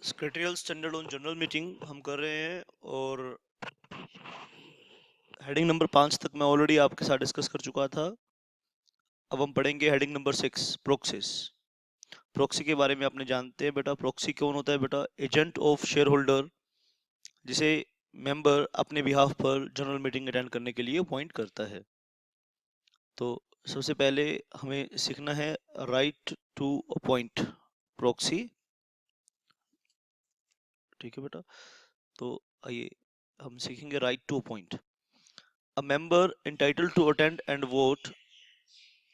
Secretarial standard on general meeting हम कर रहे हैं और हेडिंग नंबर 5 तक मैं ऑलरेडी आपके साथ डिस्कस कर चुका था। अब हम पढ़ेंगे हेडिंग नंबर 6 प्रोक्सीज। प्रोक्सी के बारे में आपने जानते हैं बेटा। प्रोक्सी कौन होता है बेटा? एजेंट ऑफ शेयर होल्डर, जिसे मेंबर अपने बिहाफ पर जनरल मीटिंग अटेंड करने के लिए अपॉइंट करता है। तो सबसे पहले हमें सीखना है राइट टू अपॉइंट प्रोक्सी। ठीक है बेटा, तो आइए हम सीखेंगे right to appoint. A member entitled to attend and vote.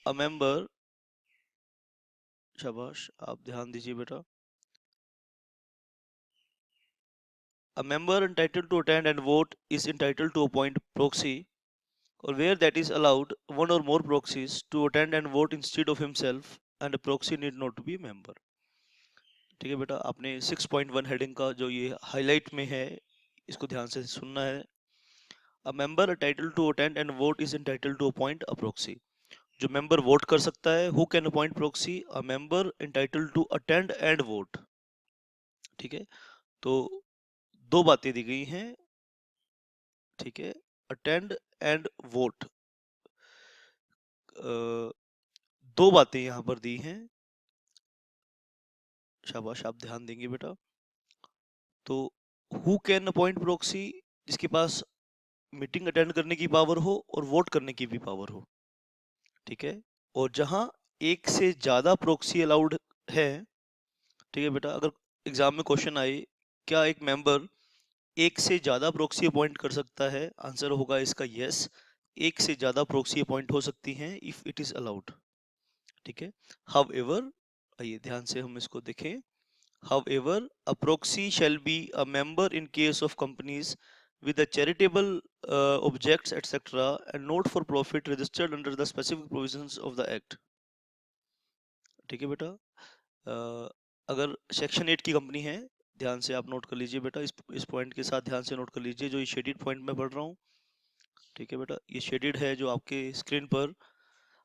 A member, शाबाश, आप ध्यान दीजिए बेटा। A member entitled to attend and vote is entitled to appoint proxy, or where that is allowed, one or more proxies to attend and vote instead of himself, and a proxy need not be a member. ठीक है बेटा, आपने 6.1 heading का जो ये highlight में है, इसको ध्यान से सुनना है। A member entitled to attend and vote is entitled to appoint a proxy. जो मेंबर वोट कर सकता है, who can appoint proxy? A member entitled to attend and vote. ठीक है, तो दो बातें दी गई हैं। ठीक है, अटेंड एंड वोट, दो बातें यहां पर दी हैं। शाबाश, आप ध्यान देंगे बेटा। तो हु कैन अपॉइंट प्रोक्सी, जिसके पास मीटिंग अटेंड करने की पावर हो और वोट करने की भी पावर हो। ठीक है, और जहां एक से ज्यादा प्रोक्सी अलाउड है। ठीक है बेटा, अगर एग्जाम में क्वेश्चन आए क्या एक मेंबर एक से ज्यादा प्रोक्सी अपॉइंट कर सकता है, आंसर होगा इसका यस। एक से ज्यादा प्रोक्सी अपॉइंट हो सकती हैं इफ इट इज अलाउड। ठीक है, हाउएवर, आइए ध्यान से हम इसको देखें। However, a proxy shall be a member in case of companies with a charitable objects etc and not for profit registered under the specific provisions of the act. ठीक है बेटा, अगर सेक्शन 8 की कंपनी है, ध्यान से आप नोट कर लीजिए बेटा। इस पॉइंट के साथ ध्यान से नोट कर लीजिए जो ये शेडेड पॉइंट मैं पढ़ रहा हूँ। ठीक है बेटा, ये शेडेड है जो आपके स्क्रीन पर।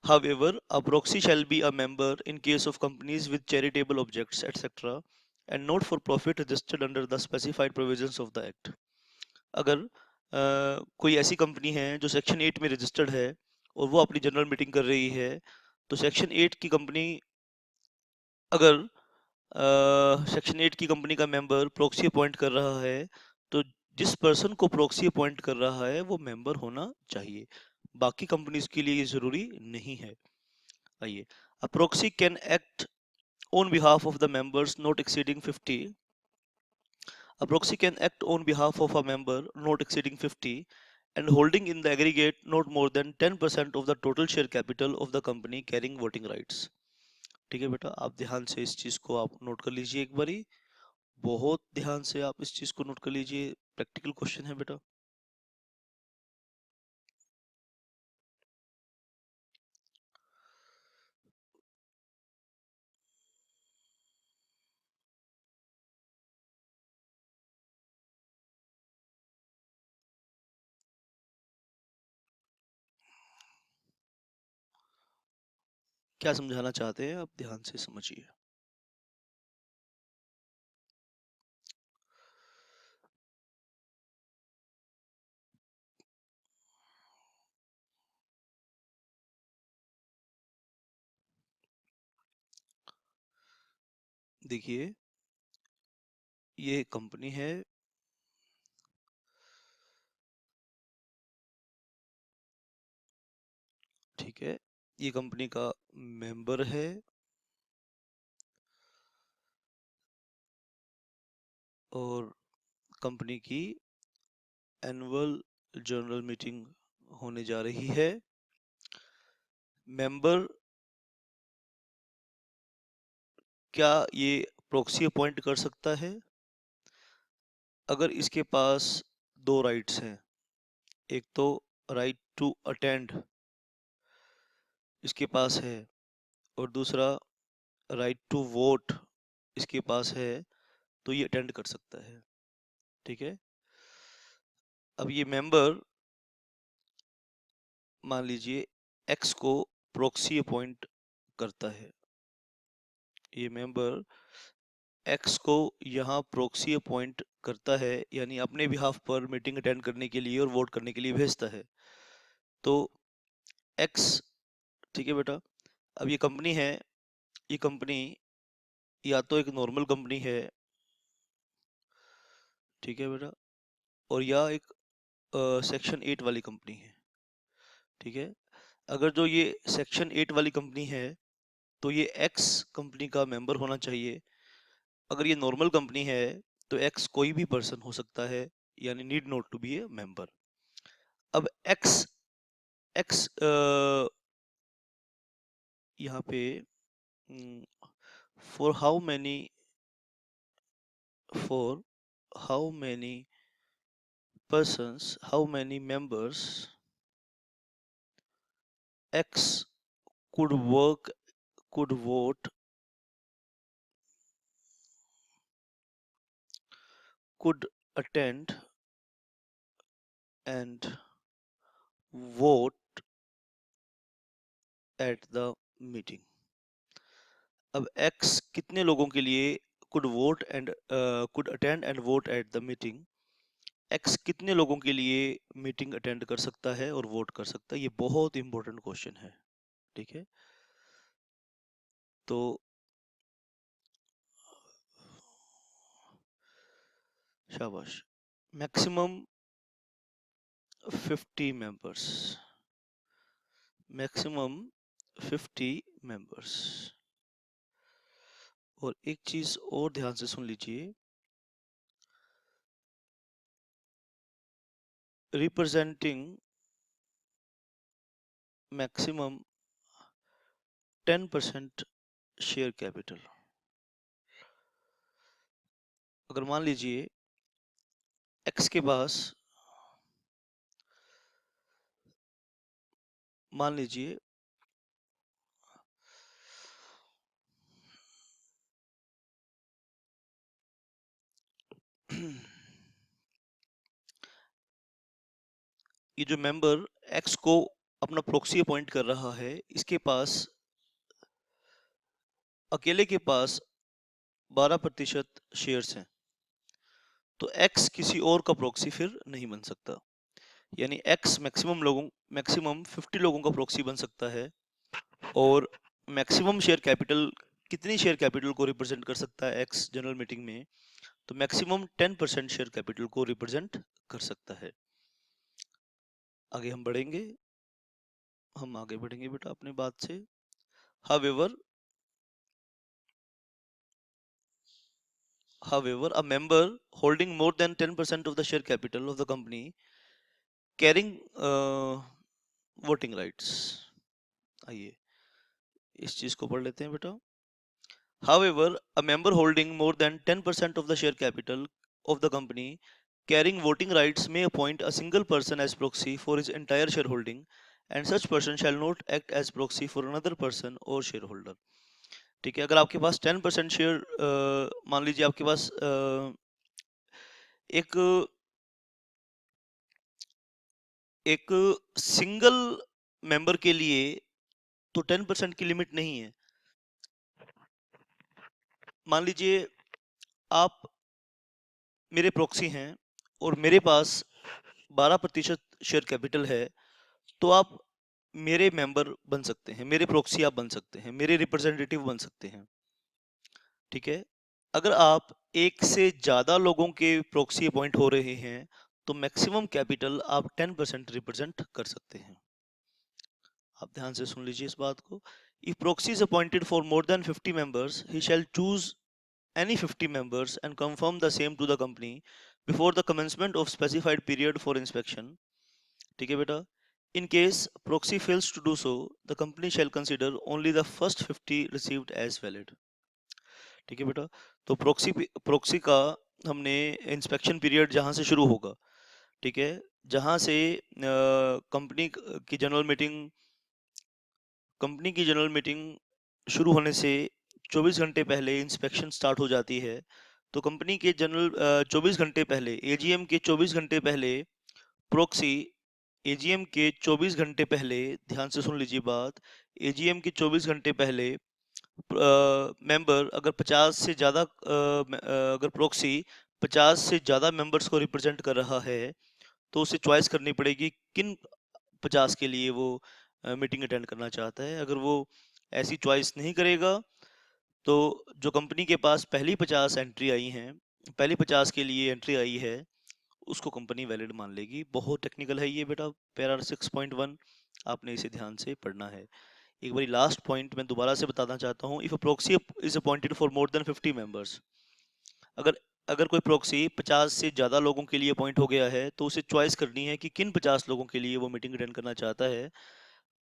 However, a proxy shall be a member in case of companies with charitable objects etc and not for profit registered under the specified provisions of the act. अगर कोई ऐसी कंपनी है जो सेक्शन 8 में रजिस्टर्ड है और वो अपनी जनरल मीटिंग कर रही है, तो सेक्शन 8 की कंपनी, अगर सेक्शन 8 की कंपनी का मेंबर प्रॉक्सी अपॉइंट कर रहा है, तो जिस पर्सन को प्रॉक्सी अपॉइंट कर रहा है वो मेंबर होना चाहिए। बाकी कंपनीज के लिए ये जरूरी नहीं है। आइए, a proxy can act on behalf of the members not exceeding 50। A proxy can act on behalf of a member not exceeding 50 and holding in the aggregate not more than 10% of the total share capital of the company carrying voting rights. ठीक है बेटा, आप ध्यान से इस चीज को आप नोट कर लीजिए एक बारी। बहुत ध्यान से आप इस चीज को नोट कर लीजिए, प्रैक्टिकल क्वेश्चन है बेटा। क्या समझाना चाहते हैं आप, ध्यान से समझिए। देखिए, ये कंपनी है। ठीक है, ये कंपनी का मेंबर है और कंपनी की एनुअल जनरल मीटिंग होने जा रही है। मेंबर क्या ये प्रॉक्सी अपॉइंट कर सकता है? अगर इसके पास दो राइट्स हैं, एक तो राइट टू अटेंड इसके पास है और दूसरा राइट टू वोट इसके पास है, तो ये अटेंड कर सकता है। ठीक है, अब ये मेंबर, मान लीजिए एक्स को प्रॉक्सी अपॉइंट करता है। ये मेंबर एक्स को यहाँ प्रोक्सी अपॉइंट करता है, यानी अपने बिहाफ पर मीटिंग अटेंड करने के लिए और वोट करने के लिए भेजता है। तो एक्स, ठीक है बेटा, अब ये कंपनी है, ये कंपनी या तो एक नॉर्मल कंपनी है, ठीक है बेटा, और या एक सेक्शन 8 वाली कंपनी है, ठीक है। अगर जो ये सेक्शन 8 वाली कंपनी है तो ये एक्स कंपनी का मेंबर होना चाहिए। अगर ये नॉर्मल कंपनी है तो एक्स कोई भी पर्सन हो सकता है, यानी need not to be a member. अब एक्स एक्स यहाँ पे for how many for how many persons, how many members X could work, could vote, could attend and vote at the meeting. अब X कितने लोगों के लिए could vote and could attend and vote at the meeting, X कितने लोगों के लिए meeting attend कर सकता है और वोट कर सकता है, ये बहुत इंपॉर्टेंट क्वेश्चन है, ठीक है। तो शाबाश, मैक्सिमम 50 मेंबर्स, मैक्सिमम 50 मेंबर्स। और एक चीज और ध्यान से सुन लीजिए, रिप्रेजेंटिंग मैक्सिमम 10% शेयर कैपिटल। अगर मान लीजिए एक्स के पास, मान लीजिए ये जो मेंबर एक्स को अपना प्रोक्सी अपॉइंट कर रहा है, इसके पास, अकेले के पास 12% शेयर्स हैं, तो एक्स किसी और का प्रोक्सी फिर नहीं बन सकता। यानी एक्स मैक्सिमम 50 लोगों का प्रोक्सी बन सकता है, और मैक्सिमम शेयर कैपिटल, कितनी शेयर कैपिटल को रिप्रेजेंट कर सकता है एक्स जनरल मीटिंग में, तो मैक्सिमम 10% शेयर कैपिटल को रिप्रेजेंट कर सकता है। आगे हम बढ़ेंगे, हम आगे बढ़ेंगे बेटा अपनी बात से। However, a member holding more than 10% of the share capital of the company carrying voting rights, आइए इस चीज को पढ़ लेते हैं बेटा। However, a member holding more than 10% of the share capital of the company carrying voting rights may appoint a single person as proxy for his entire shareholding, and such person shall not act as proxy for another person or shareholder. ठीक है, अगर आपके पास 10% share, मान लीजिए आपके पास एक एक single member के लिए तो 10% की लिमिट नहीं है। मान लीजिए आप मेरे प्रॉक्सी हैं और मेरे पास 12% शेयर कैपिटल है, तो आप मेरे मेंबर बन सकते हैं, मेरे प्रॉक्सी आप बन सकते हैं, मेरे रिप्रेजेंटेटिव बन सकते हैं, ठीक है। अगर आप एक से ज्यादा लोगों के प्रॉक्सी अपॉइंट हो रहे हैं तो मैक्सिमम कैपिटल आप 10% रिप्रेजेंट कर सकते हैं। आप ध्यान से सुन लीजिए इस बात को। If proxy is appointed for more than 50 members, he shall choose any 50 members and confirm the same to the company before the commencement of specified period for inspection. ठीक है बेटा। In case proxy fails to do so, the company shall consider only the first 50 received as valid. ठीक है बेटा। तो proxy का हमने inspection period जहां से शुरू होगा, ठीक है, जहां से कंपनी की जनरल मीटिंग कंपनी की जनरल मीटिंग शुरू होने से 24 घंटे पहले इंस्पेक्शन स्टार्ट हो जाती है। तो कंपनी के जनरल 24 घंटे पहले, एजीएम के 24 घंटे पहले प्रोक्सी, एजीएम के 24 घंटे पहले, ध्यान से सुन लीजिए बात, एजीएम के 24 घंटे पहले मेंबर अगर 50 से ज़्यादा अगर प्रोक्सी 50 से ज़्यादा मेंबर्स को रिप्रेजेंट कर रहा है तो उसे चॉइस करनी पड़ेगी किन 50 के लिए वो मीटिंग अटेंड करना चाहता है। अगर वो ऐसी चॉइस नहीं करेगा तो जो कंपनी के पास पहली 50 एंट्री आई हैं, पहली 50 के लिए एंट्री आई है, उसको कंपनी वैलिड मान लेगी। बहुत टेक्निकल है ये बेटा, पैरा 6.1 आपने इसे ध्यान से पढ़ना है। एक बारी लास्ट पॉइंट मैं दोबारा से बताना चाहता हूँ। If a proxy is appointed for more than 50 members, अगर अगर कोई प्रॉक्सी 50 से ज़्यादा लोगों के लिए अपॉइंट हो गया है तो उसे चॉइस करनी है कि किन 50 लोगों के लिए वो मीटिंग अटेंड करना चाहता है,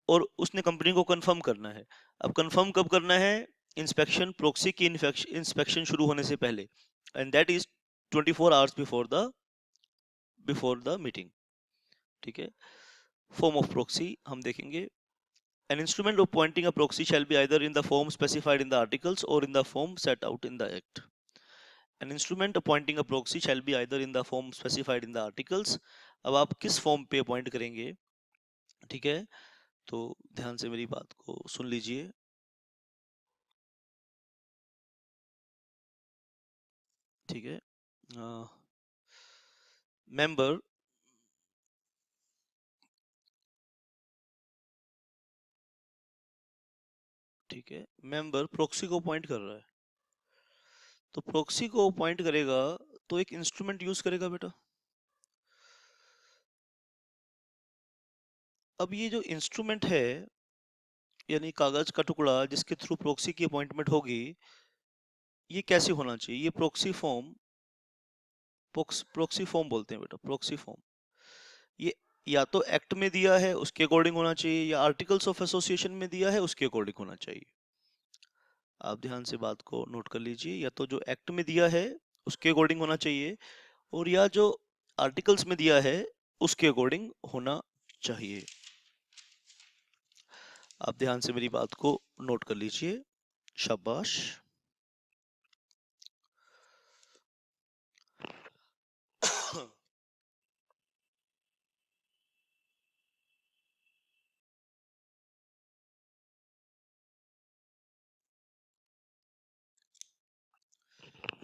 और उसने कंपनी को कंफर्म करना है। अब कंफर्म कब करना है? इंस्पेक्शन, प्रॉक्सी की इंस्पेक्शन शुरू होने से पहले, and that is 24 hours before the meeting. ठीक है। फॉर्म ऑफ प्रॉक्सी हम देखेंगे। An instrument appointing a proxy shall be either in the form specified in the articles or in the form set out in the act. An instrument appointing a proxy shall be either in the form specified in the articles. अब आप किस form पे appoint करेंगे? ठीक है, तो ध्यान से मेरी बात को सुन लीजिए। ठीक है, मेंबर ठीक है, मेंबर प्रॉक्सी को अपॉइंट कर रहा है, तो प्रॉक्सी को अपॉइंट करेगा तो एक इंस्ट्रूमेंट यूज करेगा बेटा। अब ये जो इंस्ट्रूमेंट है, यानी कागज का टुकड़ा जिसके थ्रू प्रॉक्सी की अपॉइंटमेंट होगी, ये कैसे होना चाहिए? ये प्रॉक्सी फॉर्म बोलते हैं बेटा, प्रॉक्सी फॉर्म। ये या तो एक्ट में दिया है उसके अकॉर्डिंग होना चाहिए, या आर्टिकल्स ऑफ एसोसिएशन में दिया है उसके अकॉर्डिंग होना चाहिए। आप ध्यान से बात को नोट कर लीजिए, या तो जो एक्ट में दिया है उसके अकॉर्डिंग होना चाहिए, और या जो आर्टिकल्स में दिया है उसके अकॉर्डिंग होना चाहिए। आप ध्यान से मेरी बात को नोट कर लीजिए, शाबाश।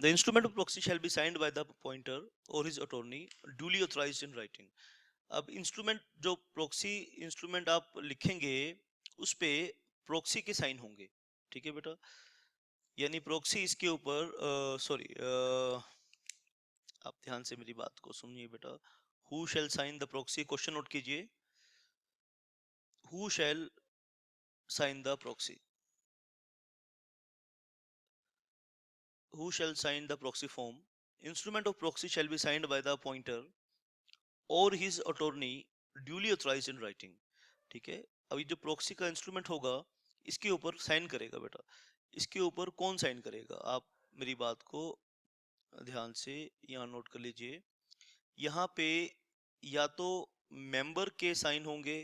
The instrument of proxy shall be signed by the appointer or his attorney duly authorized in writing. अब इंस्ट्रूमेंट, जो प्रॉक्सी इंस्ट्रूमेंट आप लिखेंगे उस पे प्रॉक्सी के साइन होंगे। ठीक है बेटा, यानी प्रॉक्सी इसके ऊपर सॉरी, आप ध्यान से मेरी बात को सुनिए बेटा। Who shall sign the proxy, question note कीजिए। Who shall sign the proxy, who shall sign the proxy form? Instrument of proxy shall be signed by the appointer or his attorney duly authorized in writing. ठीक है, अभी जो proxy का instrument होगा इसके ऊपर sign करेगा बेटा। इसके ऊपर कौन साइन करेगा? आप मेरी बात को ध्यान से यहाँ नोट कर लीजिए। यहाँ पे या तो मेंबर के साइन होंगे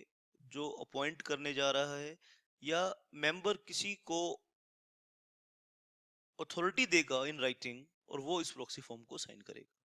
जो अपॉइंट करने जा रहा है, या मेंबर किसी को अथॉरिटी देगा इन राइटिंग और वो इस प्रॉक्सी फॉर्म को साइन करेगा।